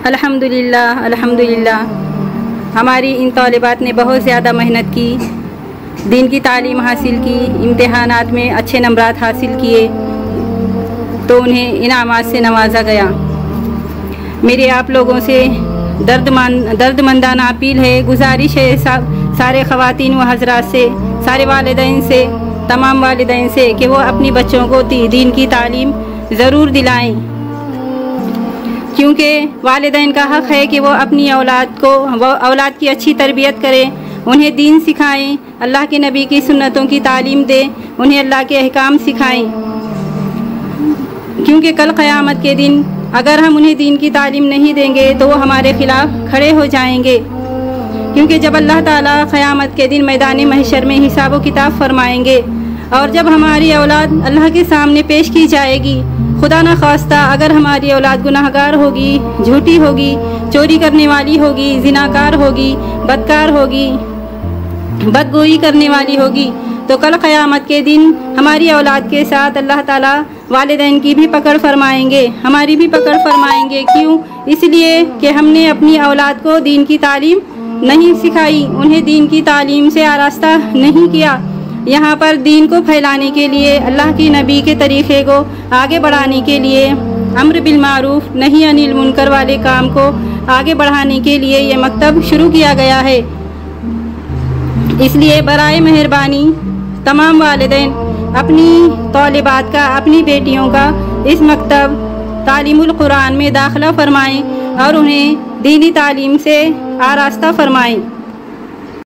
الحمدللہ ہماری ان طالبات نے بہت زیادہ محنت کی، دین کی تعلیم حاصل کی، امتحانات میں اچھے نمبرات حاصل کیے تو انہیں انعامات سے نوازا گیا۔ میری آپ لوگوں سے درد مندانہ اپیل ہے، گزارش ہے سارے خواتین و حضرات سے، سارے والدین سے، تمام والدین سے کہ وہ اپنی بچوں کو دین کی تعلیم ضرور دلائیں، کیونکہ والدین کا حق ہے کہ وہ اپنی اولاد کی اچھی تربیت کریں، انہیں دین سکھائیں، اللہ کے نبی کی سنتوں کی تعلیم دیں، انہیں اللہ کے احکام سکھائیں، کیونکہ کل قیامت کے دن اگر ہم انہیں دین کی تعلیم نہیں دیں گے تو وہ ہمارے خلاف کھڑے ہو جائیں گے، کیونکہ جب اللہ تعالیٰ قیامت کے دن میدان محشر میں حساب و کتاب فرمائیں گے اور جب ہماری اولاد اللہ کے سامنے پیش کی جائے گی، خدا نہ خواستہ اگر ہماری اولاد گناہگار ہوگی، جھوٹی ہوگی، چوری کرنے والی ہوگی، زناکار ہوگی، بدکار ہوگی، بدگوئی کرنے والی ہوگی، تو کل قیامت کے دن ہماری اولاد کے ساتھ اللہ تعالیٰ والدین کی بھی پکڑ فرمائیں گے، ہماری بھی پکڑ فرمائیں گے۔ کیوں؟ اس لیے کہ ہم نے اپنی اولاد کو دین کی تعلیم نہیں سکھائی، انہیں دین کی تعلیم سے آراستہ نہیں کیا۔ یہاں پر دین کو پھیلانے کے لیے، اللہ کی نبی کے طریقے کو آگے بڑھانے کے لیے، امر بالمعروف نہی عن المنکر والے کام کو آگے بڑھانے کے لیے یہ مکتب شروع کیا گیا ہے۔ اس لیے برائے مہربانی تمام والدین اپنی طالبات کا، اپنی بیٹیوں کا اس مکتب تعلیم القرآن میں داخلہ فرمائیں اور انہیں دینی تعلیم سے آراستہ فرمائیں۔